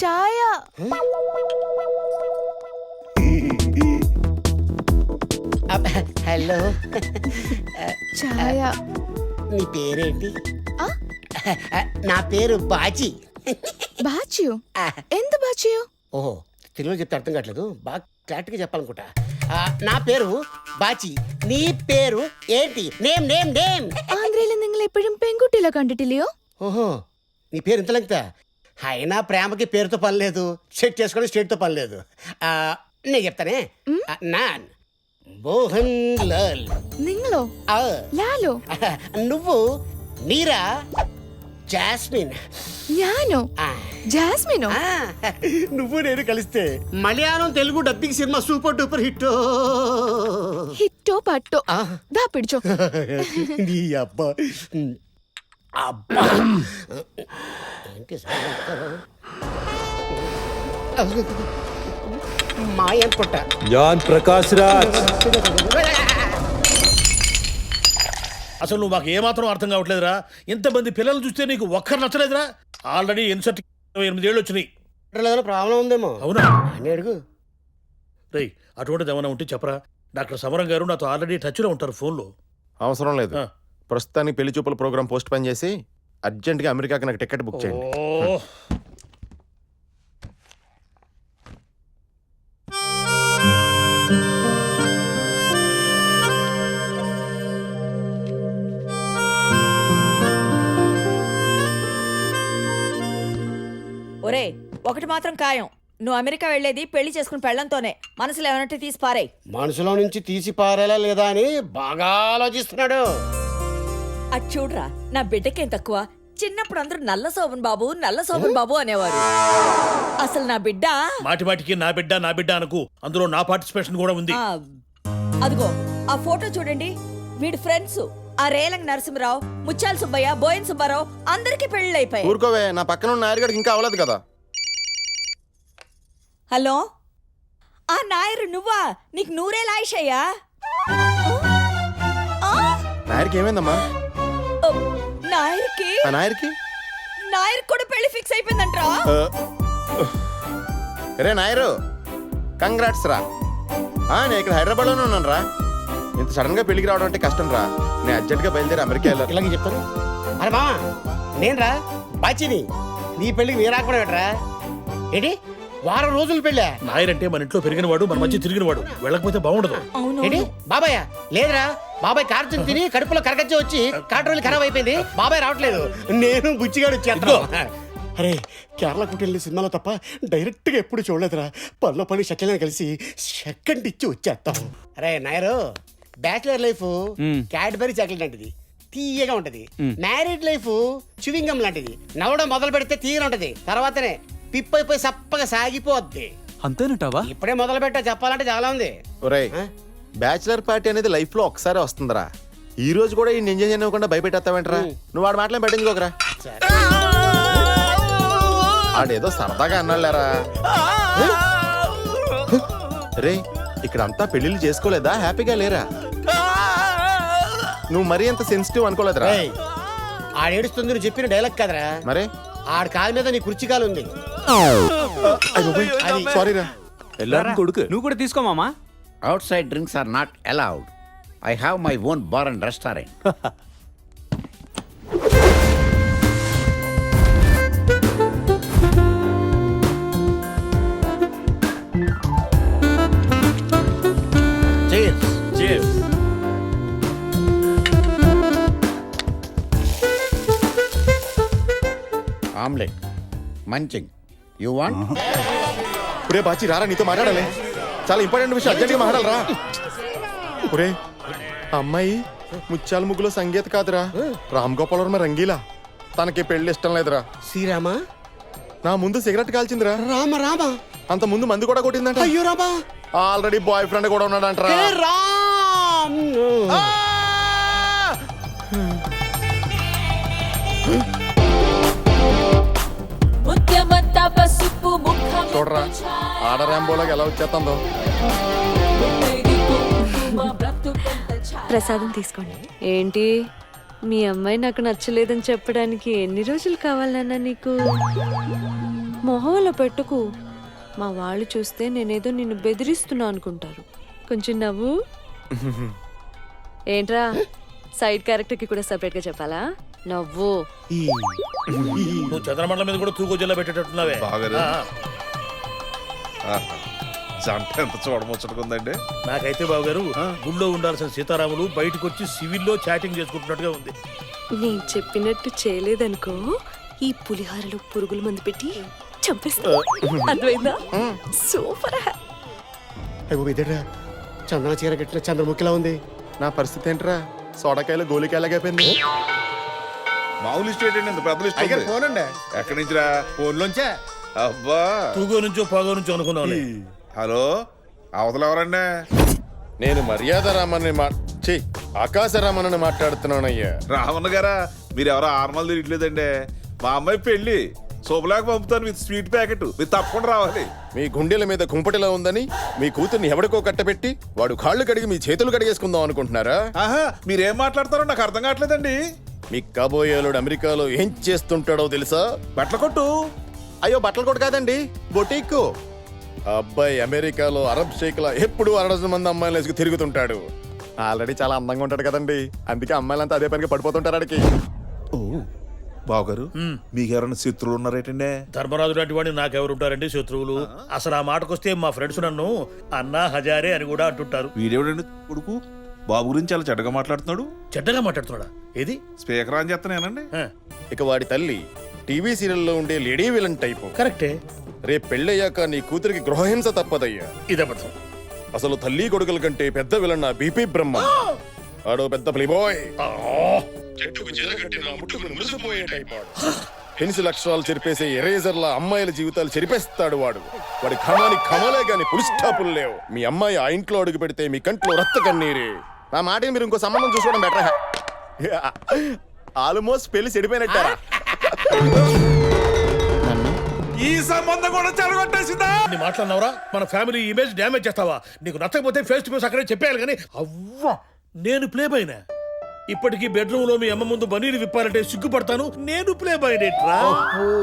ఛాయ. Hello, ఛాయ. నీ పేరేంటి? ఆ? నా పేరు బాజీ. బాచియు? ఎంత బాచియు? ఓహో, తెలుగులో చెప్తే అర్థం కావట్లేదు, బాగా క్లారిటీగా చెప్పాలనుకుంటా. నా పేరు ബാച്ചി. നീ പേരു ఏంటి? Name name name. ആന്ധ്രയിൽ നിങ്ങൾ എപ്പോഴും പെൺകുട്ടികളെ കണ്ടിട്ടില്ലയോ? ఓహో, నీ పేరు ఇంత లెంగ్తా? అయినా ప్రేమకి పేరుతో పని లేదు, సెట్ చేసుకోవడం స్టేట్తో పని లేదు. నేను చెప్తానే. నాన్ మోహన్ లాల్. നിങ്ങളോ? ലാലോ? నువ్వు నీరా జాస్మిన్. ഞാനോ? జాస్మినో? నువ్వు నేను కలిస్తే Malayalam Telugu dubbing cinema super duper hit. హిట్టో పట్టో దా పిడిచో. నీ అబ్బా అబ్బా మాయ అనుకుంటా. జాన్ ప్రకాష్ రాజ్. అసలు నువ్వు మాకు ఏమాత్రం అర్థం కావట్లేదురా. ఇంతమంది పిల్లలు చూస్తే నీకు ఒక్కరు నచ్చలేదురా. ఆల్రెడీ ఇన్సర్ట్ 28 ఏళ్ళు వచ్చినాయి. ప్రాబ్లం ఉందేమో. అవునా అని అడుగు. రేయ్, అటువంటిది ఏమైనా ఉంటే చెప్పరా. డాక్టర్ సమరం గారు నాతో ఆల్రెడీ టచ్లో ఉంటారు ఫోన్లో. అవసరం లేదు, ప్రస్తుతానికి పెళ్లి చూపుల ప్రోగ్రామ్ పోస్ట్ పోన్ చేసి అర్జెంట్గా అమెరికాకి నాకు టికెట్ బుక్ చేయండి. ఒరే, ఒకటి మాత్రం ఖాయం, నువ్వు అమెరికా వెళ్లేది పెళ్లి చేసుకుని పెళ్లంతోనే. మనసులో ఏమన్నట్టు తీసి పారేయ్. మనసులో నుంచి తీసి పారేలా లేదా అని బాగా ఆలోచిస్తున్నాడు. అది చూడరా, నా బిడ్డకేం తక్కువ. చిన్నప్పుడు అందరూ నల్ల శోభన్ బాబు నల్ల శోభన్ బాబు అనేవారు. అసలు నా బిడ్డ మాటి మాటికి నా బిడ్డ నా బిడ్డ అనకు, అందులో నా పార్టిసిపేషన్ కూడా ఉంది. అదిగో ఆ ఫోటో చూడండి. వీడి ఫ్రెండ్స్ ఆ రేలంగ్ నరసింహరావు, ముత్యాల సుబ్బయ్య, బోయన్ సుబ్బారావు అందరికి పెళ్లి అయిపోయాయి. ఊరుకోవే, నా పక్కన ఉన్న నాయరుడికి ఇంకా అవ్వలేదు కదా. హలో, ఆ నాయరు నువ్వా? నీకు నూరేళ్ళ ఆయుషయ్యా? నాయర్కి ఏమైందమ్మా? నాయర్కి ఆ నాయర్కి నాయర్ కూడా పెళ్లి ఫిక్స్ అయిపోయిందంట్రా. రే నాయరు, కంగ్రాట్స్ రా. నేను ఇక్కడ హైదరాబాద్లోనే ఉన్నాను రా. ఇంత సడన్ గా పెళ్లికి రావడం అంటే కష్టం రా. నేను అర్జెంట్ గా బయలుదేరి అమెరికా వెళ్ళాలి. ఇలాగే చెప్తాను. అరే మా, నేను రా బాచిని. నీ పెళ్ళికి నీ రాకుండా పెట్టరా ఏంటి? వారం రోజులు పెళ్ళా? నాయరంటే మన ఇంట్లో పెరిగినవాడు, మన మధ్య తిరిగినవాడు. వెళ్ళకపోతే బాగుండదు. ఏంటి బాబాయ్? లేదురా, బాబాయ్ కార్తీక్ తిని కడుపులో కరగచ్చి వచ్చి కాటరోలు ఖరాబ్ అయిపోయింది. బాబాయ్ రావట్లేదు, నేను బుచ్చిగాడు వచ్చేస్తా. అరే, కేరళ కుటీలు సినిమాలో తప్ప డైరెక్ట్ గా ఎప్పుడు చూడలేదురా. పనిలో పని షక్కెలను కలిసి సెకండ్ ఇచ్చి వచ్చేస్తాం. అరే Nair, bachelor life Cadbury chocolate లాంటిది, తీయగా ఉంటది. మ్యారీడ్ లైఫ్ చ్యూవింగ్ గమ్ లాంటిది, నవ్వడం మొదలు పెడితే తీయగా ఉంటది, తర్వాతనే పిప్ అయిపోయి సప్పగా సాగిపోద్ది. అంతేనంటావా? ఇప్పుడే మొదలు పెట్టా, చెప్పాలంటే చాలా ఉంది. ఒరేయ్, బ్యాచిలర్ పార్టీ అనేది లైఫ్ లో ఒకసారి వస్తుందిరా. ఈ రోజు కూడా ఈ ఎంజాయ్ చేయకుండా భయపెట్టేస్తావేంట్రా? నువ్వు వాడు మాటలు పెట్టించుకోకరా. ఆడేదో సరదాగా అన్నాళ్ళారా. రే, ఇక్కడంతా పెళ్లిళ్ళు చేసుకోలేదా? హ్యాపీగా లేరా? నువ్వు మరీ అంత సెన్సిటివ్ అనుకోలేదురా. ఆడేడుస్తుంది నువ్వు చెప్పిన డైలాగ్ కదరా. మరే ఆడ కాలు మీద నీ కుర్చీ కాలు ఉంది. సారీరా. ఎల్లారా కొడుకు, నువ్వు కూడా తీసుకో మామా. Outside drinks are not allowed. I have my own bar and restaurant. Cheers. Cheers. Omelette. Munching. You want? ఒరే బాచి, రారా, నీతో మాట్లాడాలి. చాలా ఇంపార్టెంట్ విషయం, అర్జెంట్గా మాట్లాడాలరా. ఒరే, అమ్మాయి ముత్యాల ముగ్గులో సంగీత కాదురా, రామ్ గోపాల్ వర్మ రంగీలా. తనకి పెళ్లి ఇష్టం లేదురా. శ్రీరామా? నా ముందు సిగరెట్ కాల్చిందిరా. రామ రామ. అంత ముందు మందు కూడా కొట్టిందంట. అయ్యో రామా. ఆల్రెడీ బాయ్ ఫ్రెండ్ కూడా ఉన్నాడంటరా. రామ్. చూడరా, ఆడరాంబోలాగా ఎలా వచ్చేస్తుందో. ప్రసాదం తీసుకోండి. ఏంటి, మీ అమ్మాయి నాకు నచ్చలేదని చెప్పడానికి ఎన్ని రోజులు కావాలన్నా నీకు? మొహంలో పెట్టుకు. మా వాళ్ళు చూస్తే నేనేదో నిన్ను బెదిరిస్తున్నా అనుకుంటారు. కొంచెం నవ్వు. ఏంట్రా, సైడ్ క్యారెక్టర్ కి కూడా సెపరేట్ గా చెప్పాలా? నవ్వు. నువ్వు చంద్రమండలం మీద కూడా తూగో జిల్లా పెట్టేటట్టున్నావే. బాగారు. ఆ. జంట ఎంత చూడముచ్చటకుందండి. నాకైతే బాబు గారు గుళ్ళో ఉండాల్సిన సీతారాములు బయటకు వచ్చి సివిల్లో చాటింగ్ చేసుకుంటున్నట్టుగా ఉంది. నేను చెప్పినట్టు చేయలేదనుకో, ఈ పులిహారలో పురుగుల మందు పెట్టి చంపేస్తా. అర్థమైందా? సూపర్. అయ్యో ఇదేట్రా చందన చీర కట్టిన చంద్రముఖిలా ఉంది. నా పరిస్థితి ఏంట్రా? సోడకాయలు గోలికాయలాగైపోయింది. మామూలు స్టేట్ అండి, ఇంత పెద్ద లిస్ట్ ఉంది. ఫోన్ అండి. ఎక్కడి నుంచిరా? ఫోన్లోంచా. అబ్బా, తూగో నుంచో పాగో నుంచో అనుకున్నావు. హలో, అవతల ఎవరండి? నేను మర్యాద రామని ఆకాశ రామని మాట్లాడుతున్నానయ్యా. రామన్న గారా, మీరు ఎవరో ఆర్మల్ తిరగట్లేదండి. మా అమ్మాయి పెళ్లి శుభలాగా పంపుతాను విత్ స్వీట్ ప్యాకెట్. మీరు తప్పకుండా రావాలి. మీ గుండెల మీద కుంపటిలా ఉందని మీ కూతుర్ని ఎవడికో కట్టబెట్టి వాడు కాళ్ళు కడిగి మీ చేతులు కడిగేసుకుందాం అనుకుంటున్నారా? ఆహా, మీరేం మాట్లాడతారో నాకు అర్థం కావట్లేదండి. మీ కాబోయేలుడు అమెరికాలో ఏం చేస్తుంటాడో తెలుసా? బట్టల కొట్టు. అయ్యో, బట్టలు కొట్టు కాదండి, బొటీకు. అబ్బాయి అమెరికాలో అరబ్ షేక్లా ఎప్పుడు 60 మంది అమ్మాయిలు వేసుకు తిరుగుతుంటాడు. ఆల్రెడీ చాలా అందంగా ఉంటాడు కదండి, అందుకే అమ్మాయిలంతా అదే పనికి పడిపోతుంటారు ఆడికి. బావగారు, మీకెవరైనా శత్రువులు ఉన్నారేటండి? ధర్మరాజు లాంటి వాడిని నాకెవరుంటారండి శత్రువులు? అసలు ఆ మాటకొస్తే మా ఫ్రెండ్స్ నన్ను అన్నా హజారే అని కూడా అంటుంటారు. వీడేవిడండి కొడుకు బాబు గురించి చాలా చెడ్డగా మాట్లాడుతున్నాడు. చెడ్డగా మాట్లాడుతున్నాడా? ఏది? స్పీకర్ అని చెప్తానేనండి. ఆ, ఇక వాడి తల్లి టీవీ సీరియల్లో ఉండే లేడీ విలన్ టైపు. కరెక్టే. రేపు పెళ్ళయ్యాక నీ కూతురికి గృహహింస తప్పదయ్యా. ఇదబద్ధం. అసలు తల్లి కొడుకుల కంటే పెద్ద విలన్ నా బీపీ బ్రహ్మ. ఆడో పెద్ద ప్లేబాయ్. పెన్సిల్ అక్షరాలు చెరిపేసే ఎరేజర్ల అమ్మాయిల జీవితాలు చెరిపేస్తాడు వాడు. వాడి ఖమాని ఖమలే గాని పులి స్టాపులు లేవు. మీ అమ్మాయి ఆ ఇంట్లో అడుగు పెడితే మీ కంట్లో రక్త కన్నీరే. నా మాట మీరు ఇంకో సంబంధం చూసుకోవడం బెటర్. ఆల్మోస్ట్ పెళ్లి చెడిపోయినట్టారా? ఈ సంబంధం కూడా చెడగొట్టేసిందా? నీ మాట్లాడినవరా? మన ఫ్యామిలీ ఇమేజ్ డ్యామేజ్ చేస్తావా? నీకు నచ్చకపోతే ఫేస్ టు ఫేస్ అక్కడే చెప్పేయాలి కానీ అవ్వా నేను ప్లే బాయ్నా? ఇప్పటికీ బెడ్రూమ్ లో మీ అమ్మ ముందు బనీలు విప్పాలంటే సిగ్గుపడతాను. నేను ప్లే బాయ్నేట్రా?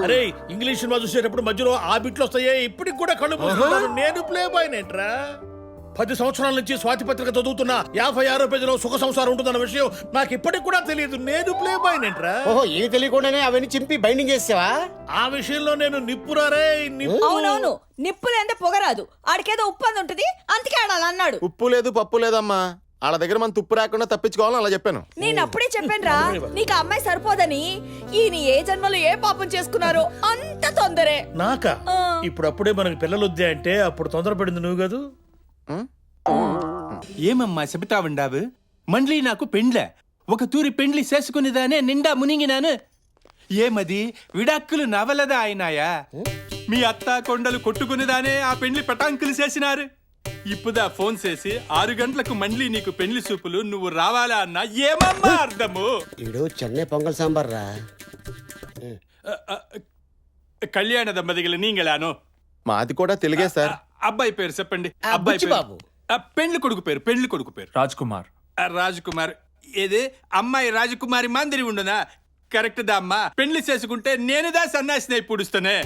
అరే ఇంగ్లీష్ సినిమా చూసేటప్పుడు మధ్యలో ఆ బిట్లు వస్తాయే, ఇప్పటికి కూడా కళ్ళు మూసుకుంటాను. నేను ప్లే బాయ్నేట్రా? 10 సంవత్సరాల నుంచి స్వాతి పత్రిక చదువుతున్నా 56వ పేజీలో సుఖ సంసారం ఉంటుందన్న విషయం నాకు ఇప్పటికి కూడా తెలియదు. నేను ప్లే బాయ్నేట్రా? ఓహో, ఏమి తెలియకుండానే అవన్నీ చింపి బైండింగ్ చేసావా? ఆ విషయంలో నేను నిప్పురారే నిప్పు. అవునవును, నిప్పులేందే పొగరాదు. ఆడికేదో ఉప్పు అని ఉంటుంది, అందుకే ఆడాలి అన్నాడు. ఉప్పు లేదు పప్పు లేదమ్మా. వాళ్ళ దగ్గర మనం తుప్పు రాకుండా తప్పించుకోవాలని అలా చెప్పాను. నేను అప్పుడే చెప్పానురా, నీకు ఆ అమ్మాయి సరిపోదని. ఈయన ఏ జన్మలో ఏ పాపం చేసుకున్నారో అంత తొందరే. నాకా? ఇప్పుడప్పుడే మనకి పిల్లలు వద్దే అంటే అప్పుడు తొందరపడింది నువ్వు కాదు. ఏమమ్మా చెబుతావుండావు? మండ్లీ నాకు పెండ్లే, ఒక తూరి పెండ్లి చేసుకునేదానే నిండా మునిగినాను. ఏమది విడాక్కులు నవలదా అయినాయా? మీ అత్త కొండలు కొట్టుకునేదానే ఆ పెండ్లి పటాంకులు చేసినారు. ఇప్పుదా ఫోన్ చేసి 6 గంటలకు మండ్లీ నీకు పెండ్లి సూపులు నువ్వు రావాలా అన్నా ఏమమ్మా అర్థము? ఇడు చెన్నై పొంగల్ సాంబార్ రా. కళ్యాణ దంపతిகள் నీంగలాను. మాది కూడా తెలుగే సార్. అబ్బాయి పేరు చెప్పండి. అబ్బాయి అబ్బాయి బాబు. పెండ్లి కొడుకు పేరు. పెండ్లి కొడుకు పేరు రాజ్ కుమార్. రాజ్ కుమార్. ఏది అమ్మాయి రాజకుమారి మాందిరి ఉండునా? కరెక్ట్ దా అమ్మా. పెళ్లి చేసుకుంటే నేనుదా సన్నాసినై పుడుస్తానే.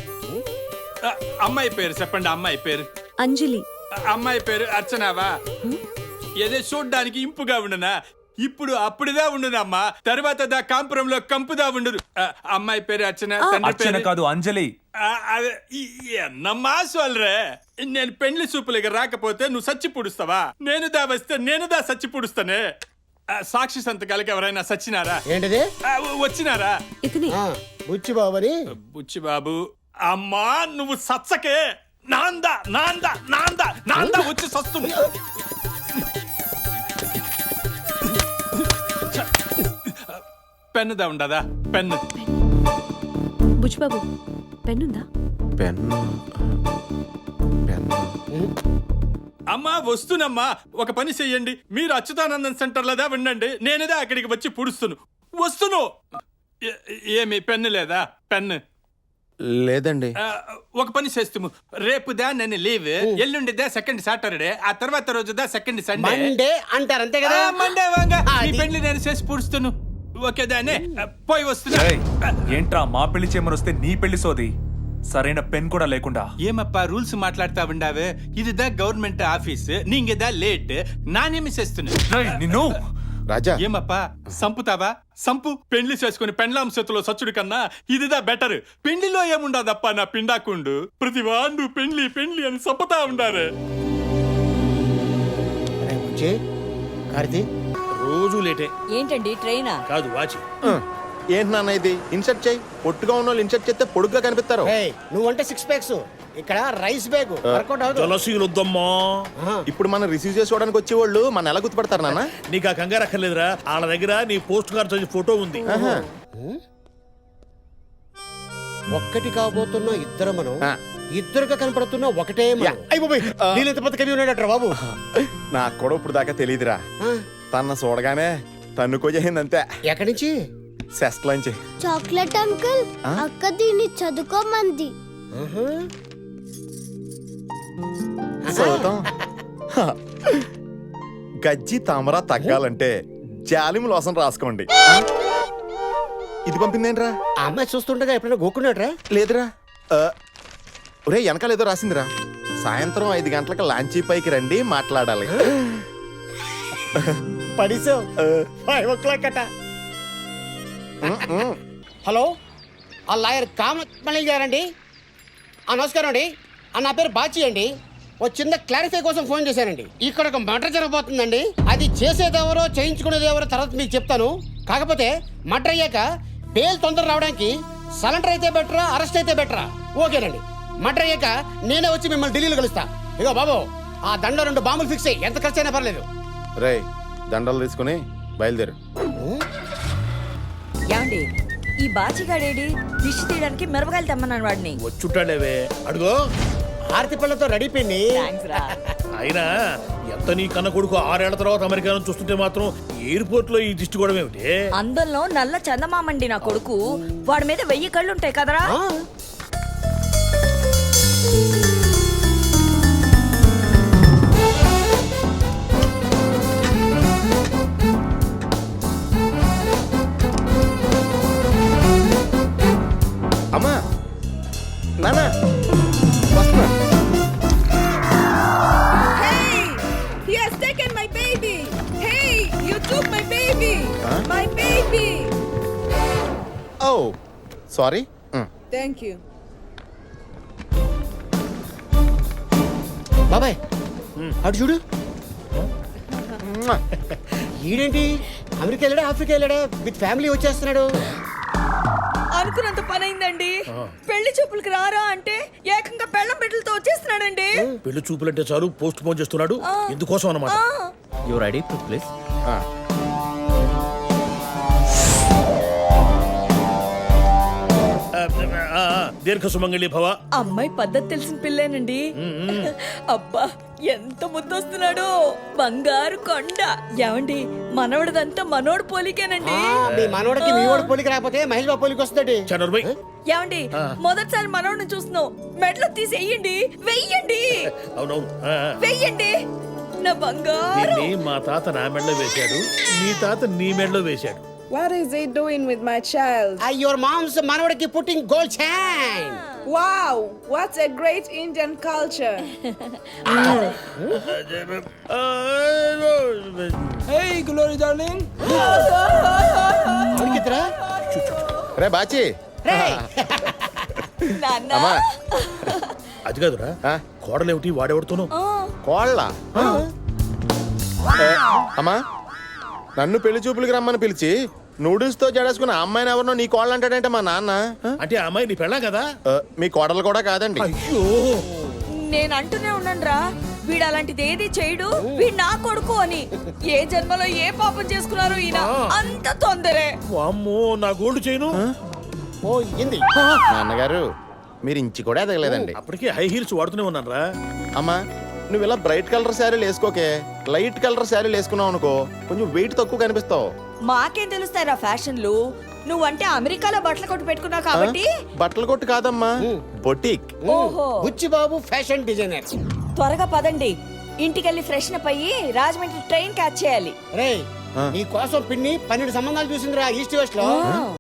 అమ్మాయి పేరు చెప్పండి. అమ్మాయి పేరు అంజలి. అమ్మాయి పేరు అర్చనావా? ఏదో చూడ్డానికి ఇంపుగా ఉండునా? ఇప్పుడు అప్పుడుదా ఉండునమ్మా, తర్వాత దా కాంపురంలో కంపుదా ఉండును. అమ్మాయి పేరు అర్చన, తండ్రి అర్చన పేరు కాదు అంజలి. ఎన్నమ్మా సోల్రే. నేను పెళ్లి చూపులకి రాకపోతే నువ్వు సచ్చి పుడుస్తావా? నేనుదా వస్తే నేనుదా సచ్చి పుడుస్తానే. సాక్షి సంతకాలకి ఎవరైనా సచ్చినారా? ఏంటిది? వచ్చినారా? ఇతని బుచ్చి బాబని. బుచ్చి బాబు. అమ్మా నువ్వు సచ్చకే. నాందా నాందా నాందా నాందా వచ్చి సస్తుంది. పెన్నుదా ఉండదా? పెన్ను. బుచ్చిబాబు పెన్నుందా? అమ్మా వస్తునమ్మా. ఒక పని చెయ్యండి, మీరు అచ్యుతానందన్ సెంటర్లదా ఉండండి, నేనేదా అక్కడికి వచ్చి పుడుస్తును. వస్తును. ఏమి పెన్ను లేదా? పెన్ను లేదండి. ఒక పని చేస్తాము, రేపుదా నేను లీవ్, ఎల్లుండిదా సెకండ్ సాటర్డే, ఆ తర్వాత రోజుదా సెకండ్ సండే. మండే అంటారు అంతే కదా? మండే వాంగా నీ పెళ్లి నేను చేసి పుడుస్తును. ఓకే దానే పోయి వస్తున్నా. ఏంట్రా మా పెళ్లి చేయమని వస్తే నీ పెళ్లి సోది? సరైన పెన్ కూడా లేకుండా. ఏమప్పా రూల్స్ మాట్లాడుతా ఉండావే? ఇదిదా గవర్నమెంట్ ఆఫీస్, నీంగిదా లేట్, నానేమి చేస్తున్నా? రేయ్, నిన్ను రాజా ఏమప్పా సంపుతావా? సంపు. పెళ్లి చేసుకుని పెండ్లాం చేతిలో సచ్చుడు కన్నా ఇదిదా బెటర్. పెళ్లిలో ఏముండదప్పా నా పిండాకుండు, ప్రతి వాండు పెళ్లి పెళ్లి అని సంపుతా ఉండారే. అరే బుజ్జి, కార్తీ, రోజు లేటే. ఏంటండి ట్రైనా? కాదు వాచి. ఏంటి నాన్న ఇది? ఇన్సర్ట్ చేయి. పొట్టుగా ఉన్న వాళ్ళు ఇన్సర్ట్ చేస్తే పొడుగ్గా కనిపిస్తారు. రేయ్, నువ్వంటే 6 ప్యాక్స్, ఇక్కడ రైస్ బ్యాగ్ వర్కౌట్ అవుతుంది. జలసీలొద్దమ్మా. ఇప్పుడు మనం రిసీవ్ చేసుకోవడానికి వచ్చే వాళ్ళు మన ఎలా గుర్తుపడతారు నాన్న? నీకు ఆ కంగారు అక్కర్లేదురా, వాళ్ళ దగ్గర నీ పోస్ట్ కార్డ్ సైజ్ ఫోటో ఉంది. ఒక్కటి కాబోతున్న ఇద్దరు మనం, ఆ. ఇద్దరుగా కనపడుతున్న ఒకటే మనం. అయ్ బాబోయ్, నీళ్ళెంత పెద్ద కవి ఉన్నాడట్రా బాబు. నాకు కూడా ఇప్పుడు దాకా తెలియదురా. ఆ, తన చూడగానే తన్నుకోజేసింది అంతే. ఎక్కడి నుంచి? సెస్ట్లోంచి. చాక్లెట్ అంకుల్, అక్క దీన్ని చదువుకోమంది. ఆహా. చదువుతాం. హ. గజ్జి తామర తగ్గాలంటే జాలిం లోసం రాసుకోండి. ఇది పంపిందేంట్రా? ఆ అమ్మాయి చూస్తుండగా ఎప్పుడైనా గోక్కున్నాడ్రా? లేదురా. ఒరే వెనకాల ఏదో రాసిందిరా. సాయంత్రం 5 గంటలకు లాంచీ పైకి రండి, మాట్లాడాలి. పడిసావు. 5 o'clock అట. హలో, ఆ లాయర్ కామమణి గారండి? నమస్కారం అండి. నా పేరు బాచి అండి. ఓ చిన్న క్లారిఫై కోసం ఫోన్ చేశానండి. ఇక్కడ ఒక మర్డర్ జరగబోతుందండి. అది చేసేదెవరో చేయించుకునేది ఎవరో తర్వాత మీకు చెప్తాను. కాకపోతే మర్డర్ అయ్యాక బెయిల్ తొందర రావడానికి సరెండర్ అయితే బెటరా, అరెస్ట్ అయితే బెటరా? ఓకేనండి. మర్డర్ అయ్యాక నేనే వచ్చి మిమ్మల్ని ఢిల్లీలో కలుస్తా. ఇగో బాబు, ఆ దండ 2 బాంబులు ఫిక్స్ అయ్యి ఎంత ఖర్చు అయినా పర్లేదు. రే దండలు తీసుకుని బయలుదేరు. ఏమండి, ఈ బాచిగాడేడి దిష్టి తీయడానికి మిరపకాయలు తెమ్మన్నాను వాడిని. వచ్చుంటాడేవే, అడుగో. ఆర్తి పిల్లతో రెడీ పిండి. థాంక్స్ రా. అయినా ఎంత నీ కన్న కొడుకు 6 ఏళ్ల తర్వాత అమెరికా నుంచి చూస్తుంటే మాత్రం ఎయిర్పోర్ట్ లో ఈ దిష్టి కూడా ఏమిటి? అందంలో నల్ల చందమామండి నా కొడుకు. వాడి మీద 1000 కళ్ళు ఉంటాయి కదరా. అమ్మా నాన్న వస్తున్నా. He has taken my baby. Hey, you took my baby. Huh? My baby. Oh sorry. Thank you. బాబాయ్, అటు చూడు. ఈడేంటి అమెరికా వెళ్ళాడా, ఆఫ్రికా వెళ్ళాడా, విత్ ఫ్యామిలీ వచ్చేస్తున్నాడు. అనుకున్నంత పని అయిందండి. పెళ్లి చూపులకి రారా అంటే ఏకంగా పెళ్ళం బిడ్డలతో వచ్చేస్తున్నాడండి. పెళ్లి చూపులంటే చాలు పోస్ట్ పోన్ చేస్తున్నాడు. ఎందుకోసం అన్నమాట. Your ID please. దీర్ఘ సుమంగళి భవ. అమ్మాయి పద్ధతి తెలిసిన పిల్లేనండి. అబ్బా ఎంత ముద్దొస్తున్నాడో, బంగారు కొండ. ఏమండి, మనవడదంతా మనోడు పోలికేనండి. మీ మనోడికి మీ వాడు పోలికి రాకపోతే మహేష్ బాబు పోలికి వస్తాడు. చనర్భయ్, ఏమండి, మొదటిసారి మనోడిని చూస్తున్నావు, మెడలో తీసి వెయ్యండి. వెయ్యండి, అవునవును. వెయ్యండి నా బంగారు. దీన్ని మా తాత నా మెడలో వేశాడు, నీ తాత నీ మెడలో వేశాడు. What is he doing with my child? Your moms మనోడికి putting gold chain. Wow, what a great Indian culture. Hey, Glory darling. రే బాచి. నాన్న, అమ్మా అది కాదురా, ఆ? కోడలేమిటి వాడెవడుతోనూ? కోళ్ళ. అమ్మా నన్ను పెళ్లి చూపులకి రమ్మని పిలిచి నూడిల్స్ తో జడేసుకున్న అమ్మాయిని ఎవరినో నీ కోళ్ళు అంటాడంటే మా నాన్న. అంటే ఆ అమ్మాయి నీ పెళ్ళా కదా? మీ కోడలు కూడా కాదండి. అయ్యో, నేను అంటూనే ఉన్నాను రా, వీడు అలాంటిది ఏది చేయడు, వీడు నా కొడుకు అని. ఏ జన్మలో ఏ పాపం చేసుకున్నారో ఈయన, అంత తొందరే. అమ్మో నా గోల్డ్ చైను. ఓ ఇంది. నాన్నగారు మీరు ఇంచి కూడా ఎదగలేదండి. అప్పటికే హై హీల్స్ వాడుతూనే ఉన్నాను రా. అమ్మా నువ్వు ఇలా బ్రైట్ కలర్ శారీలు వేసుకోకే, లైట్ కలర్ శారీలు వేసుకున్నావు అనుకో కొంచెం వెయిట్ తక్కువ కనిపిస్తావు. మాకేం తెలుస్తారా ఫ్యాషన్లు? నువ్వంటే అమెరికాలో బట్టలు కొట్టు పెట్టుకున్నావు కాబట్టి. బట్టలు కొట్టు కాదమ్మా, బొటిక్. ఓహో, బుచ్చి బాబు ఫ్యాషన్ డిజైనర్. త్వరగా పదండి, ఇంటికెళ్ళి ఫ్రెష్ అప్ అయ్యి రాజమండ్రి ట్రైన్ క్యాచ్ చేయాలి. రే నీ కోసం పిన్ని 12 సంబంధాలు చూసిందిరా ఈస్ట్ వెస్ట్ లో.